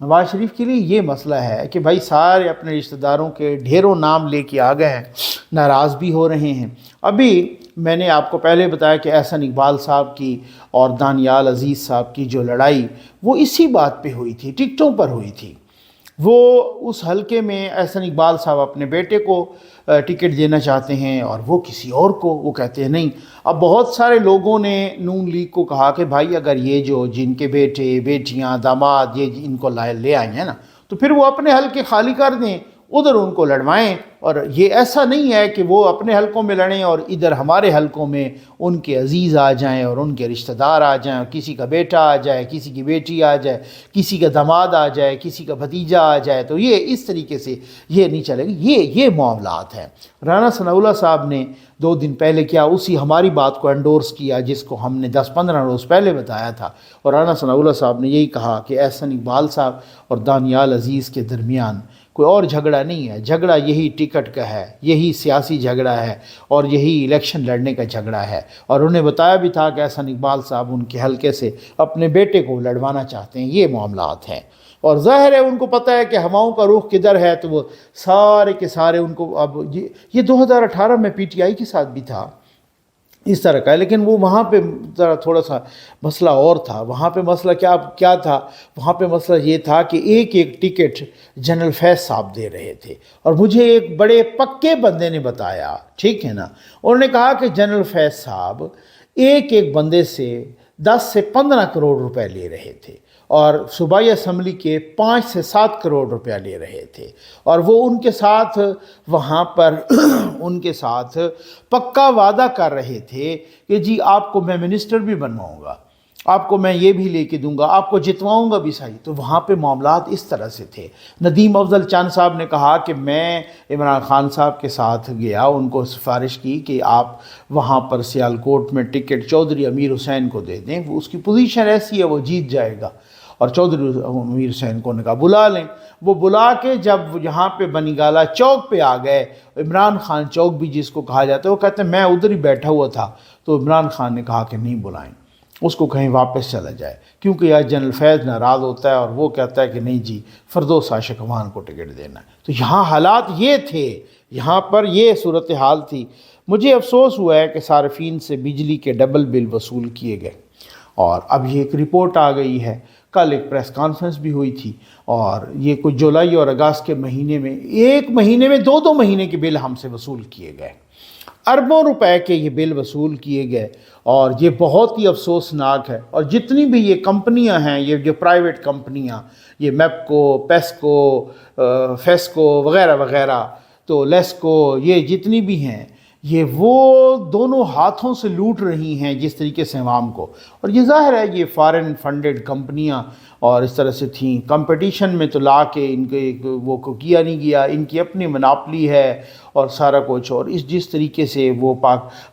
نواز شریف کے لیے یہ مسئلہ ہے کہ بھائی سارے اپنے رشتہ داروں کے ڈھیروں نام لے کے آ گئے ہیں، ناراض بھی ہو رہے ہیں۔ ابھی میں نے آپ کو پہلے بتایا کہ احسن اقبال صاحب کی اور دانیال عزیز صاحب کی جو لڑائی وہ اسی بات پہ ہوئی تھی، ٹکٹوں پر ہوئی تھی۔ وہ اس حلقے میں احسن اقبال صاحب اپنے بیٹے کو ٹکٹ دینا چاہتے ہیں اور وہ کسی اور کو، وہ کہتے ہیں نہیں۔ اب بہت سارے لوگوں نے نون لیگ کو کہا کہ بھائی اگر یہ جو جن کے بیٹے بیٹیاں داماد یہ ان کو لے آئے ہیں نا تو پھر وہ اپنے حلقے خالی کر دیں، ادھر ان کو لڑوائیں۔ اور یہ ایسا نہیں ہے کہ وہ اپنے حلقوں میں لڑیں اور ادھر ہمارے حلقوں میں ان کے عزیز آ جائیں اور ان کے رشتہ دار آ جائیں، اور کسی کا بیٹا آ جائے، کسی کی بیٹی آ جائے، کسی کا داماد آ جائے، کسی کا بھتیجا آ جائے۔ تو یہ اس طریقے سے یہ نہیں چلے گا، یہ معاملات ہیں۔ رانا ثناء اللہ صاحب نے 2 دن پہلے کیا اسی ہماری بات کو انڈورس کیا جس کو ہم نے 10-15 روز پہلے بتایا تھا، اور رانا ثناء اللہ صاحب نے یہی کہا کہ احسن اقبال صاحب اور دانیال عزیز کے درمیان کوئی اور جھگڑا نہیں ہے، جھگڑا یہی ٹکٹ کا ہے، یہی سیاسی جھگڑا ہے اور یہی الیکشن لڑنے کا جھگڑا ہے۔ اور انہیں بتایا بھی تھا کہ احسن اقبال صاحب ان کے حلقے سے اپنے بیٹے کو لڑوانا چاہتے ہیں۔ یہ معاملات ہیں، اور ظاہر ہے ان کو پتہ ہے کہ ہواؤں کا رخ کدھر ہے، تو وہ سارے کے سارے ان کو اب یہ 2018 میں پی ٹی آئی کے ساتھ بھی تھا اس طرح کا ہے، لیکن وہ وہاں پہ ذرا تھوڑا سا مسئلہ اور تھا۔ وہاں پہ مسئلہ کیا تھا؟ وہاں پہ مسئلہ یہ تھا کہ ایک ٹکٹ جنرل فیض صاحب دے رہے تھے، اور مجھے ایک بڑے پکے بندے نے بتایا، ٹھیک ہے نا، انہوں نے کہا کہ جنرل فیض صاحب ایک بندے سے 10 سے 15 کروڑ روپے لے رہے تھے، اور صوبائی اسمبلی کے 5 سے 7 کروڑ روپیہ لے رہے تھے، اور وہ ان کے ساتھ وہاں پر ان کے ساتھ پکا وعدہ کر رہے تھے کہ جی آپ کو میں منسٹر بھی بنواؤں گا، آپ کو میں یہ بھی لے کے دوں گا، آپ کو جتواؤں گا بھی صحیح۔ تو وہاں پہ معاملات اس طرح سے تھے۔ ندیم افضل چاند صاحب نے کہا کہ میں عمران خان صاحب کے ساتھ گیا، ان کو سفارش کی کہ آپ وہاں پر سیالکوٹ میں ٹکٹ چودھری امیر حسین کو دے دیں، اس کی پوزیشن ایسی ہے وہ جیت جائے گا، اور چودھری امیر حسین کو نے کہا بلا لیں۔ وہ بلا کے جب یہاں پہ بنی گالہ چوک پہ آ گئے، عمران خان چوک بھی جس کو کہا جاتا ہے، وہ کہتے ہیں میں ادھر ہی بیٹھا ہوا تھا، تو عمران خان نے کہا کہ نہیں بلائیں، اس کو کہیں واپس چلا جائے، کیونکہ یار جنرل فیض ناراض ہوتا ہے اور وہ کہتا ہے کہ نہیں جی فردوس عاشق امان کو ٹکٹ دینا ہے۔ تو یہاں حالات یہ تھے، یہاں پر یہ صورتحال تھی۔ مجھے افسوس ہوا ہے کہ صارفین سے بجلی کے ڈبل بل وصول کیے گئے، اور اب یہ ایک رپورٹ آ گئی ہے۔ کل ایک پریس کانفرنس بھی ہوئی تھی، اور یہ کچھ جولائی اور اگست کے مہینے میں ایک مہینے میں 2 مہینے کے بل ہم سے وصول کیے گئے، اربوں روپے کے یہ بل وصول کیے گئے، اور یہ بہت ہی افسوسناک ہے۔ اور جتنی بھی یہ کمپنیاں ہیں، یہ جو پرائیویٹ کمپنیاں، یہ میپکو، پیسکو، فیسکو وغیرہ وغیرہ، تو لیسکو، یہ جتنی بھی ہیں، یہ وہ دونوں ہاتھوں سے لوٹ رہی ہیں جس طریقے سے عوام کو۔ اور یہ ظاہر ہے یہ فارن فنڈڈ کمپنیاں اور اس طرح سے تھیں، کمپٹیشن میں تو لا کے ان کے وہ کو کیا نہیں گیا، ان کی اپنی مناپلی ہے اور سارا کچھ، اور جس طریقے سے وہ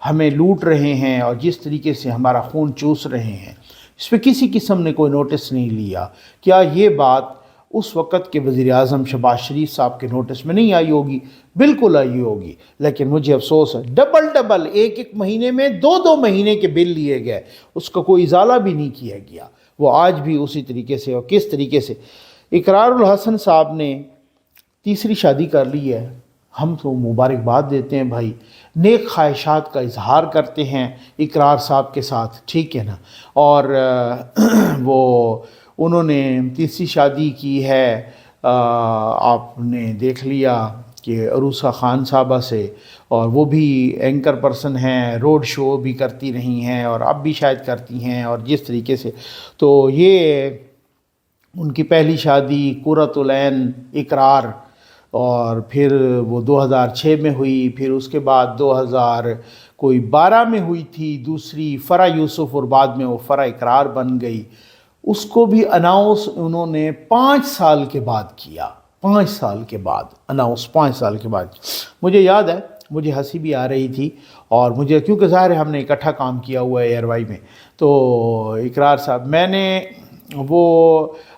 ہمیں لوٹ رہے ہیں اور جس طریقے سے ہمارا خون چوس رہے ہیں، اس پہ کسی قسم نے کوئی نوٹس نہیں لیا۔ کیا یہ بات اس وقت کے وزیر اعظم شہباز شریف صاحب کے نوٹس میں نہیں آئی ہوگی؟ بالکل آئی ہوگی، لیکن مجھے افسوس ہے ڈبل ایک مہینے میں 2 مہینے کے بل لیے گئے، اس کا کوئی ازالہ بھی نہیں کیا گیا، وہ آج بھی اسی طریقے سے۔ اور کس طریقے سے اقرار الحسن صاحب نے تیسری شادی کر لی ہے، ہم تو مبارکباد دیتے ہیں بھائی، نیک خواہشات کا اظہار کرتے ہیں اقرار صاحب کے ساتھ، ٹھیک ہے نا۔ اور وہ انہوں نے تیسری شادی کی ہے، آپ نے دیکھ لیا کہ عروسہ خان صاحبہ سے، اور وہ بھی اینکر پرسن ہیں، روڈ شو بھی کرتی رہی ہیں اور اب بھی شاید کرتی ہیں، اور جس طریقے سے تو یہ ان کی پہلی شادی قرۃ العین اقرار، اور پھر وہ 2006 میں ہوئی، پھر اس کے بعد 2012 میں ہوئی تھی دوسری فرح یوسف، اور بعد میں وہ فرح اقرار بن گئی۔ اس کو بھی اناؤنس انہوں نے 5 سال کے بعد کیا، 5 سال کے بعد اناؤنس، 5 سال کے بعد۔ مجھے یاد ہے، مجھے ہنسی بھی آ رہی تھی، اور مجھے کیونکہ ظاہر ہے ہم نے اکٹھا کام کیا ہوا ہے ایئر وائی میں، تو اقرار صاحب میں نے وہ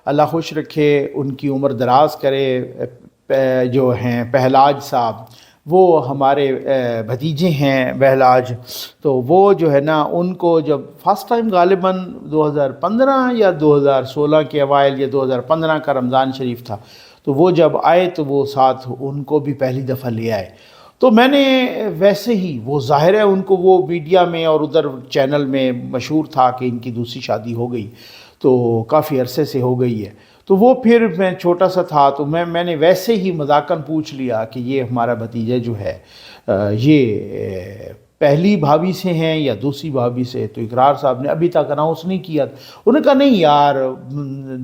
اللہ خوش رکھے، ان کی عمر دراز کرے، جو ہیں پہلاج صاحب، وہ ہمارے بھتیجے ہیں بہلاج، تو وہ جو ہے نا ان کو جب فرسٹ ٹائم غالباً 2015 یا 2016 کے اوائل یا 2015 کا رمضان شریف تھا، تو وہ جب آئے تو وہ ساتھ ان کو بھی پہلی دفعہ لے آئے. تو میں نے ویسے ہی، وہ ظاہر ہے ان کو وہ میڈیا میں اور ادھر چینل میں مشہور تھا کہ ان کی دوسری شادی ہو گئی، تو کافی عرصے سے ہو گئی ہے. تو وہ پھر میں چھوٹا سا تھا تو میں نے ویسے ہی مذاقاً پوچھ لیا کہ یہ ہمارا بھتیجا جو ہے یہ پہلی بھابھی سے ہیں یا دوسری بھابھی سے. تو اقرار صاحب نے ابھی تک اناؤنس نہیں کیا. انہوں نے کہا نہیں یار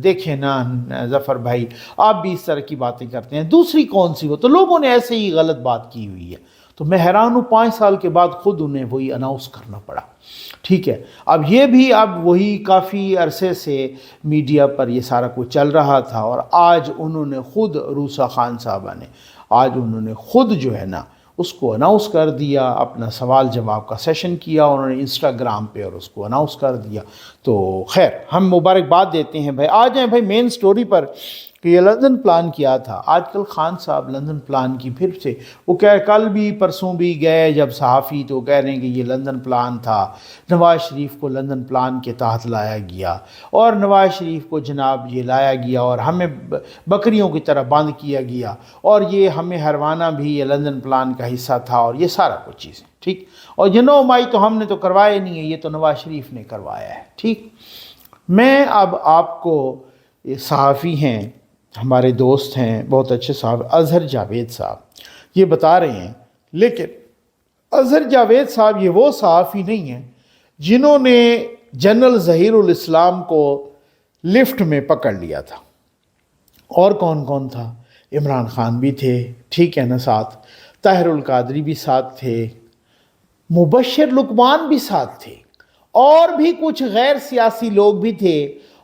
دیکھیں نا ظفر بھائی، آپ بھی اس طرح کی باتیں کرتے ہیں، دوسری کون سی ہو. تو لوگوں نے ایسے ہی غلط بات کی ہوئی ہے. تو میں حیران ہوں 5 سال کے بعد خود انہیں وہی اناؤنس کرنا پڑا. ٹھیک ہے، اب یہ بھی اب وہی کافی عرصے سے میڈیا پر یہ سارا کچھ چل رہا تھا، اور آج انہوں نے خود روسا خان صاحبہ نے آج انہوں نے خود جو ہے نا اس کو اناؤنس کر دیا، اپنا سوال جواب کا سیشن کیا انہوں نے انسٹاگرام پہ اور اس کو اناؤنس کر دیا. تو خیر ہم مبارکباد دیتے ہیں بھائی. آ جائیں بھائی مین سٹوری پر کہ یہ لندن پلان کیا تھا. آج کل خان صاحب لندن پلان کی پھر سے وہ کل بھی پرسوں بھی گئے جب صحافی تو کہہ رہے ہیں کہ یہ لندن پلان تھا، نواز شریف کو لندن پلان کے تحت لایا گیا، اور نواز شریف کو جناب یہ لایا گیا اور ہمیں بکریوں کی طرح بند کیا گیا، اور یہ ہمیں ہروانا بھی یہ لندن پلان کا حصہ تھا، اور یہ سارا کچھ چیزیں ٹھیک. اور جنو مائی تو ہم نے تو کروایا نہیں ہے، یہ تو نواز شریف نے کروایا ہے. ٹھیک، میں اب آپ کو یہ صحافی ہیں، ہمارے دوست ہیں بہت اچھے صاحب اظہر جاوید صاحب، یہ بتا رہے ہیں. لیکن اظہر جاوید صاحب یہ وہ صحافی نہیں ہیں جنہوں نے جنرل ظہیر الاسلام کو لفٹ میں پکڑ لیا تھا. اور کون کون تھا؟ عمران خان بھی تھے، ٹھیک ہے نا، ساتھ طاہر القادری بھی ساتھ تھے، مبشر لقمان بھی ساتھ تھے، اور بھی کچھ غیر سیاسی لوگ بھی تھے،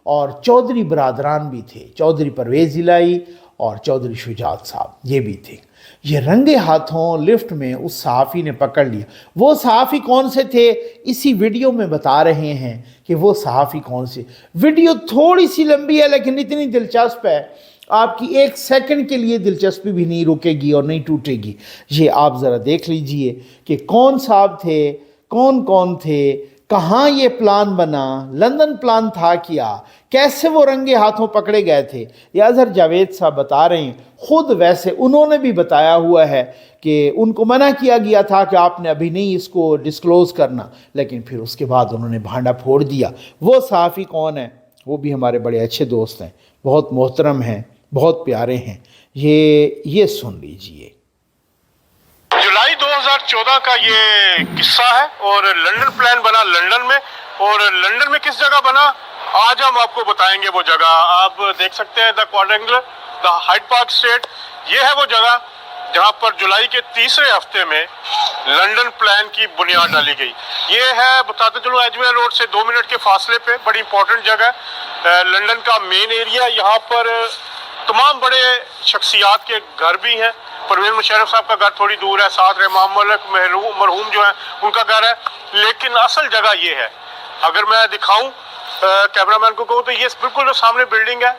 اور چودھری برادران بھی تھے، چودھری پرویز الہی اور چودھری شجاعت صاحب یہ بھی تھے. یہ رنگے ہاتھوں لفٹ میں اس صحافی نے پکڑ لیا. وہ صحافی کون سے تھے اسی ویڈیو میں بتا رہے ہیں کہ وہ صحافی کون سے. ویڈیو تھوڑی سی لمبی ہے لیکن اتنی دلچسپ ہے، آپ کی 1 سیکنڈ کے لیے دلچسپی بھی نہیں رکے گی اور نہیں ٹوٹے گی. یہ آپ ذرا دیکھ لیجئے کہ کون صاحب تھے، کون کون تھے، کہاں یہ پلان بنا، لندن پلان تھا کیا، کیسے وہ رنگے ہاتھوں پکڑے گئے تھے. یہ اظہر جاوید صاحب بتا رہے ہیں خود. ویسے انہوں نے بھی بتایا ہوا ہے کہ ان کو منع کیا گیا تھا کہ آپ نے ابھی نہیں اس کو ڈسکلوز کرنا، لیکن پھر اس کے بعد انہوں نے بھانڈا پھوڑ دیا. وہ صحافی کون ہے؟ وہ بھی ہمارے بڑے اچھے دوست ہیں، بہت محترم ہیں، بہت پیارے ہیں. یہ سن لیجئے. جولائی 2014 کا یہ قصہ ہے، اور لندن پلان بنا لندن میں، اور لندن میں کس جگہ بنا آج ہم آپ کو بتائیں گے. وہ جگہ آپ دیکھ سکتے ہیں، دا کوارٹرینگولر، دا ہائیڈ پارک اسٹیٹ. یہ ہے وہ جگہ جہاں پر جولائی کے تیسرے ہفتے میں لندن پلان کی بنیاد ڈالی گئی. یہ ہے، بتاتے چلو، ایجویئر روڈ سے 2 منٹ کے فاصلے پہ بڑی امپورٹنٹ جگہ ہے، لندن کا مین ایریا. یہاں پر تمام بڑے شخصیات کے گھر بھی ہیں. پرویز مشرف صاحب کا گھر تھوڑی دور ہے، ساتھ امام ملک مرحوم جو ہیں ان کا گھر ہے. لیکن اصل جگہ یہ ہے، اگر میں دکھاؤں کیمرہ مین کو کہوں تو یہ بالکل جو سامنے بلڈنگ ہے،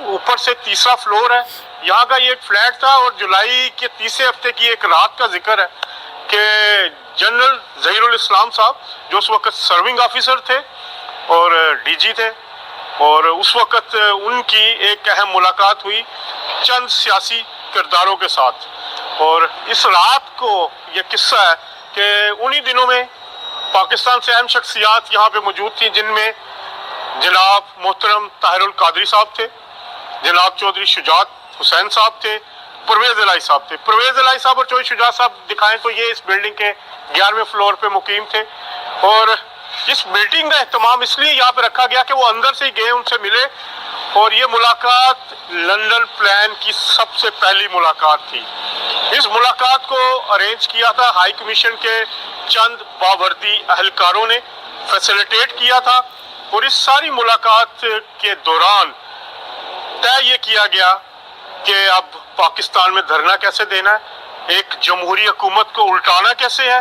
اوپر سے 3را فلور ہے. یہاں کا یہ ایک فلیٹ تھا، اور جولائی کے تیسرے ہفتے کی ایک رات کا ذکر ہے کہ جنرل ظہیر الاسلام صاحب جو اس وقت سرونگ آفیسر تھے اور ڈی جی تھے، اور اس وقت ان کی ایک اہم ملاقات ہوئی چند سیاسی کرداروں کے ساتھ. اور اس رات کو یہ قصہ ہے کہ انہی دنوں میں پاکستان سے اہم شخصیات یہاں پہ موجود تھیں، جن میں جناب محترم طاہر القادری صاحب تھے، جناب چودھری شجاعت حسین صاحب تھے، پرویز الہی صاحب تھے. پرویز الہی صاحب اور چودھری شجاعت صاحب دکھائیں تو یہ اس بلڈنگ کے 11ویں فلور پہ مقیم تھے. اور اس میٹنگ کا اہتمام اس لیے یہاں پہ رکھا گیا کہ وہ اندر سے ہی گئے، ان سے ملے، اور یہ ملاقات لندن پلان کی سب سے پہلی ملاقات تھی. اس ملاقات کو ارینج کیا تھا ہائی کمیشن کے چند باوردی اہلکاروں نے، فیسیلیٹیٹ کیا تھا. اور اس ساری ملاقات کے دوران طے یہ کیا گیا کہ اب پاکستان میں دھرنا کیسے دینا ہے، ایک جمہوری حکومت کو الٹانا کیسے ہے،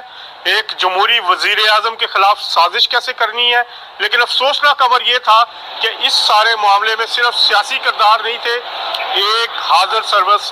ایک جمہوری وزیر اعظم کے خلاف سازش کیسے کرنی ہے. لیکن افسوسناک خبر یہ تھا کہ اس سارے معاملے میں صرف سیاسی کردار نہیں تھے، ایک حاضر سروس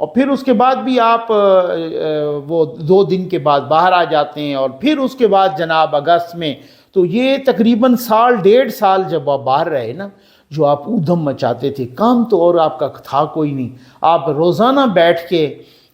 اور پھر اس کے بعد بھی آپ وہ 2 دن کے بعد باہر آ جاتے ہیں، اور پھر اس کے بعد جناب اگست میں، تو یہ تقریباً 1.5 سال جب آپ باہر رہے نا، جو آپ ادھم مچاتے تھے، کام تو اور آپ کا تھا کوئی نہیں، آپ روزانہ بیٹھ کے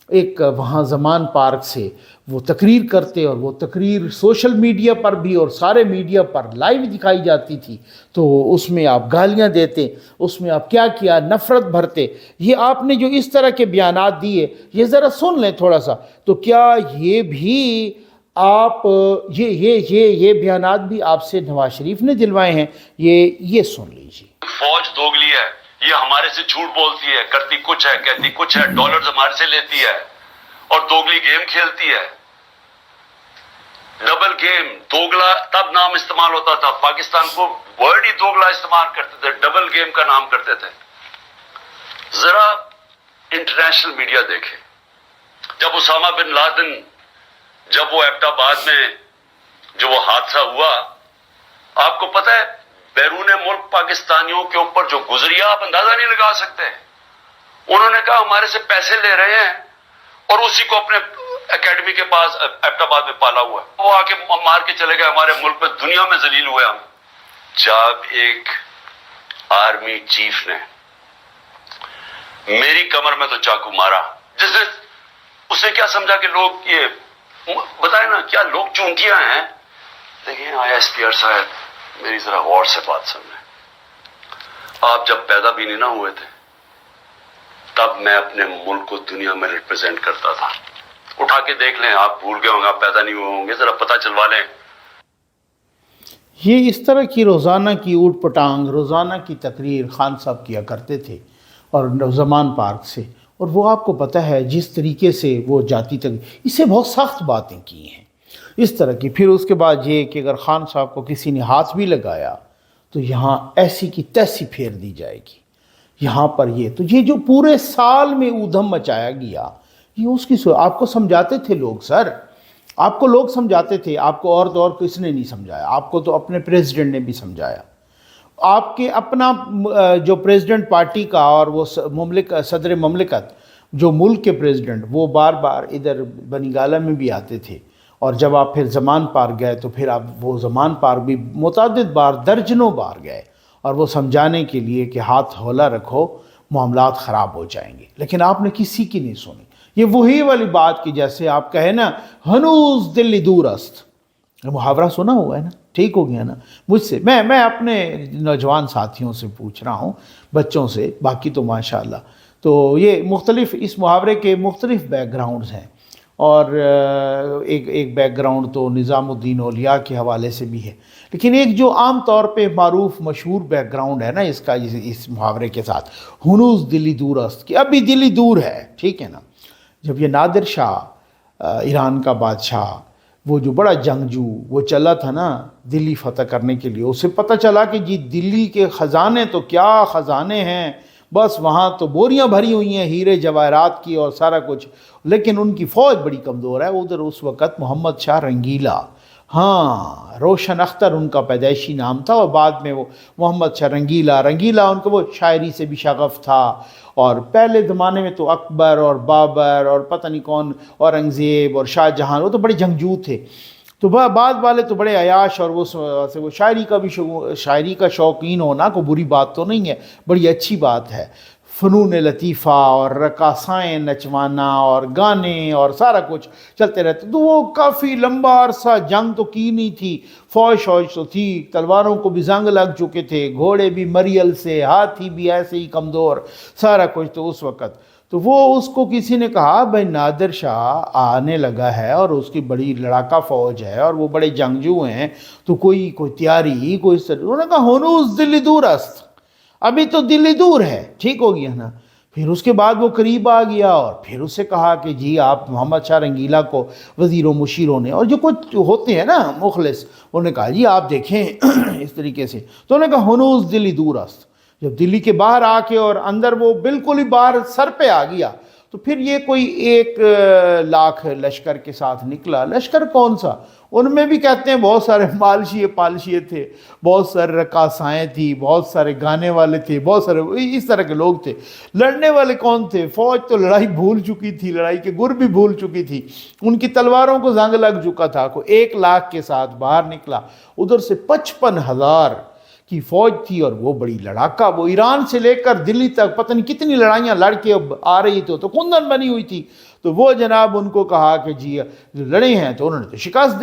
ایک وہاں زمان پارک سے وہ تقریر کرتے، اور وہ تقریر سوشل میڈیا پر بھی اور سارے میڈیا پر لائیو دکھائی جاتی تھی، تو اس میں آپ گالیاں دیتے، اس میں آپ کیا نفرت بھرتے۔ یہ آپ نے جو اس طرح کے بیانات دیے، یہ ذرا سن لیں تھوڑا سا، تو کیا یہ بھی آپ یہ بیانات بھی آپ سے نواز شریف نے دلوائے ہیں؟ یہ سن لیجیے۔ فوج دوگلی ہے، یہ ہمارے سے جھوٹ بولتی ہے، کرتی کچھ ہے، کہتی کچھ ہے، ڈالرز ہمارے سے لیتی ہے اور دوگلی گیم کھیلتی ہے۔ ڈبل گیم، دوگلا تب نام استعمال ہوتا تھا، پاکستان کو ورڈ ہی دوگلا استعمال کرتے تھے، ڈبل گیم کا نام کرتے تھے۔ ذرا انٹرنیشنل میڈیا دیکھے، جب اسامہ بن لادن، جب وہ ایبٹ آباد میں جو وہ حادثہ ہوا، آپ کو پتہ ہے بیرون ملک پاکستانیوں کے اوپر جو گزریا آپ اندازہ نہیں لگا سکتے۔ انہوں نے کہا ہمارے سے پیسے لے رہے ہیں اور اسی کو اپنے اکیڈمی کے پاس ایبٹ آباد میں پالا ہوا ہے، وہ آ کے مار کے چلے گئے ہمارے ملک میں، دنیا میں ذلیل ہوئے ہم۔ جب ایک آرمی چیف نے میری کمر میں تو چاقو مارا، جس نے اس نے کیا سمجھا کہ لوگ یہ بتائیں نا کیا لوگ چونٹیاں ہیں؟ دیکھیں ISPR صاحب میری ذرا غور سے بات سنیں، آپ جب پیدا بھی نہیں نہ ہوئے تھے تب میں اپنے ملک کو دنیا میں ریپرزینٹ کرتا تھا۔ اٹھا کے دیکھ لیں، آپ بھول گئے ہوں گے، آپ پیدا نہیں ہوئے ہوں گے، ذرا پتہ چلوا لیں۔ یہ اس طرح کی روزانہ کی اوٹ پٹانگ، روزانہ کی تقریر خان صاحب کیا کرتے تھے، اور زمان پارک سے، اور وہ آپ کو پتہ ہے جس طریقے سے وہ جاتی تک اس سے بہت سخت باتیں کی ہیں اس طرح کی۔ پھر اس کے بعد یہ کہ اگر خان صاحب کو کسی نے ہاتھ بھی لگایا تو یہاں ایسی کی تیسی پھیر دی جائے گی، یہاں پر یہ جو پورے سال میں ادھم مچایا گیا، یہ اس کی آپ کو سمجھاتے تھے لوگ، سر آپ کو لوگ سمجھاتے تھے، آپ کو اور کس نے نہیں سمجھایا، آپ کو تو اپنے پریزیڈنٹ نے بھی سمجھایا، آپ کے اپنا جو پریزیڈنٹ پارٹی کا اور وہ صدر مملکت جو ملک کے پریزیڈنٹ، وہ بار بار ادھر بنی گالہ میں بھی آتے تھے، اور جب آپ پھر زمان پارک گئے تو پھر آپ وہ زمان پارک بھی متعدد بار، درجنوں بار گئے، اور وہ سمجھانے کے لیے کہ ہاتھ ہولا رکھو، معاملات خراب ہو جائیں گے، لیکن آپ نے کسی کی نہیں سنی۔ یہ وہی والی بات کہ جیسے آپ کہیں نا ہنوز دلی دور است، محاورہ سنا ہوا ہے نا، ٹھیک ہو گیا نا مجھ سے، میں اپنے نوجوان ساتھیوں سے پوچھ رہا ہوں، بچوں سے، باقی تو ماشاءاللہ تو یہ مختلف، اس محاورے کے مختلف بیک گراؤنڈز ہیں، اور ایک بیک گراؤنڈ تو نظام الدین اولیاء کے حوالے سے بھی ہے، لیکن ایک جو عام طور پہ معروف مشہور بیک گراؤنڈ ہے نا اس کا، اس محاورے کے ساتھ، ہنوز دلی دور است، کہ ابھی دلی دور ہے، ٹھیک ہے نا۔ جب یہ نادر شاہ ایران کا بادشاہ، وہ جو بڑا جنگجو وہ چلا تھا نا دلی فتح کرنے کے لیے، اسے پتہ چلا کہ جی دلی کے خزانے تو کیا خزانے ہیں، بس وہاں تو بوریاں بھری ہوئی ہیں ہیرے جواہرات کی اور سارا کچھ، لیکن ان کی فوج بڑی کمزور ہے۔ ادھر اس وقت محمد شاہ رنگیلا، ہاں روشن اختر ان کا پیدائشی نام تھا، اور بعد میں وہ محمد شاہ رنگیلا ان کو وہ شاعری سے بھی شغف تھا، اور پہلے زمانے میں تو اکبر اور بابر اور پتہ نہیں کون، اورنگزیب اور شاہ جہاں، وہ تو بڑے جنگجو تھے، تو بعد والے تو بڑے عیاش، اور وہ شاعری کا شوقین ہونا کوئی بری بات تو نہیں ہے، بڑی اچھی بات ہے، فنون لطیفہ اور رقاصائیں نچوانا اور گانے اور سارا کچھ چلتے رہتے، تو وہ کافی لمبا عرصہ جنگ تو کی نہیں تھی، فوج تو تھی، تلواروں کو بھی زنگ لگ چکے تھے، گھوڑے بھی مریل سے، ہاتھی بھی ایسے ہی کمزور، سارا کچھ، تو اس وقت تو وہ اس کو کسی نے کہا بھائی نادر شاہ آنے لگا ہے اور اس کی بڑی لڑاکا فوج ہے اور وہ بڑے جنگجو ہیں، تو کوئی تیاری کوئی انہوں نے کہا ہنوز دلی دور است، ابھی تو دلی دور ہے، ٹھیک ہو گیا نا۔ پھر اس کے بعد وہ قریب آ گیا اور پھر اس سے کہا کہ جی آپ محمد شاہ رنگیلا کو وزیر و مشیر ہونے، اور جو کچھ ہوتے ہیں نا مخلص، انہوں نے کہا جی آپ دیکھیں اس طریقے سے، تو انہوں نے کہا ہنوز دلی دور است۔ جب دلی کے باہر آ کے اور اندر وہ بالکل ہی باہر سر پہ آ گیا، تو پھر یہ کوئی 1 لاکھ لشکر کے ساتھ نکلا. لشکر کون سا؟ ان میں بھی کہتے ہیں بہت سارے مالشیے پالشیے تھے، بہت سارے رقاصائیں تھی، بہت سارے گانے والے تھے، بہت سارے اس طرح کے لوگ تھے. لڑنے والے کون تھے؟ فوج تو لڑائی بھول چکی تھی، لڑائی کے گر بھی بھول چکی تھی، ان کی تلواروں کو زنگ لگ چکا تھا. کوئی 1 لاکھ کے ساتھ باہر نکلا. ادھر سے 55,000 کی فوج تھی، اور وہ بڑی لڑاکا، وہ ایران سے لے کر دلی تک پتہ نہیں کتنی لڑائیاں لڑ کے اب آ رہی تھی، تو کندن بنی ہوئی تھی. تو وہ جناب ان کو کہا کہ جی لڑے ہیں، تو انہوں نے تو شکست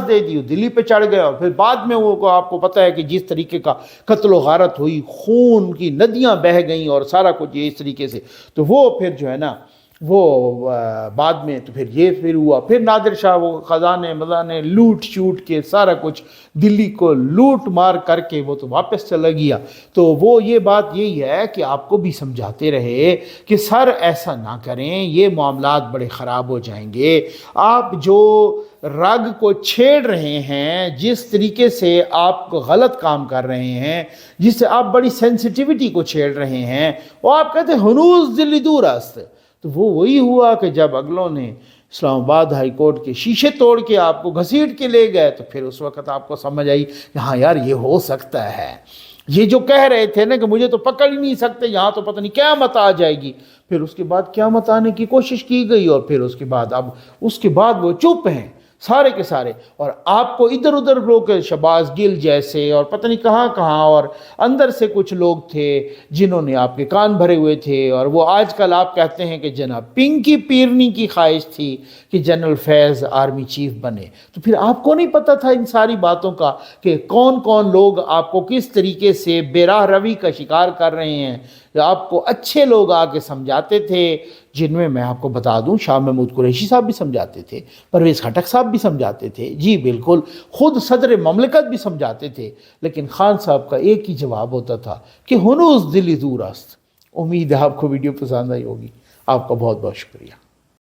دے دی، دلی پہ چڑھ گئے. اور پھر بعد میں وہ آپ کو پتہ ہے کہ جس طریقے کا قتل و غارت ہوئی، خون کی ندیاں بہہ گئیں اور سارا کچھ یہ اس طریقے سے. تو وہ پھر جو ہے نا وہ بعد میں تو پھر یہ پھر ہوا. پھر نادر شاہ وہ خزانے لوٹ شوٹ کے سارا کچھ دلی کو لوٹ مار کر کے وہ تو واپس چلا گیا. تو وہ یہ بات یہی ہے کہ آپ کو بھی سمجھاتے رہے کہ سر ایسا نہ کریں، یہ معاملات بڑے خراب ہو جائیں گے. آپ جو رگ کو چھیڑ رہے ہیں، جس طریقے سے آپ کو غلط کام کر رہے ہیں، جس سے آپ بڑی سینسٹیوٹی کو چھیڑ رہے ہیں، وہ آپ کہتے ہیں ہنوز دلی دور است. تو وہ وہی ہوا کہ جب اگلوں نے اسلام آباد ہائی کورٹ کے شیشے توڑ کے آپ کو گھسیٹ کے لے گئے، تو پھر اس وقت آپ کو سمجھ آئی کہ ہاں یار یہ ہو سکتا ہے. یہ جو کہہ رہے تھے نا کہ مجھے تو پکڑ ہی نہیں سکتے، یہاں تو پتہ نہیں قیامت آ جائے گی، پھر اس کے بعد قیامت آنے کی کوشش کی گئی. اور پھر اس کے بعد وہ چپ ہیں سارے کے سارے. اور آپ کو ادھر ادھر لوگ شہباز گل جیسے اور پتہ نہیں کہاں اور اندر سے کچھ لوگ تھے جنہوں نے آپ کے کان بھرے ہوئے تھے. اور وہ آج کل آپ کہتے ہیں کہ جناب پنکی پیرنی کی خواہش تھی کہ جنرل فیض آرمی چیف بنے. تو پھر آپ کو نہیں پتہ تھا ان ساری باتوں کا کہ کون کون لوگ آپ کو کس طریقے سے بے راہ روی کا شکار کر رہے ہیں. آپ کو اچھے لوگ آ کے سمجھاتے تھے، جن میں آپ کو بتا دوں شاہ محمود قریشی صاحب بھی سمجھاتے تھے، پرویز خٹک صاحب بھی سمجھاتے تھے، جی بالکل خود صدر مملکت بھی سمجھاتے تھے. لیکن خان صاحب کا ایک ہی جواب ہوتا تھا کہ ہنوز دلی دور است. امید ہے آپ کو ویڈیو پسند آئی ہوگی. آپ کا بہت بہت شکریہ.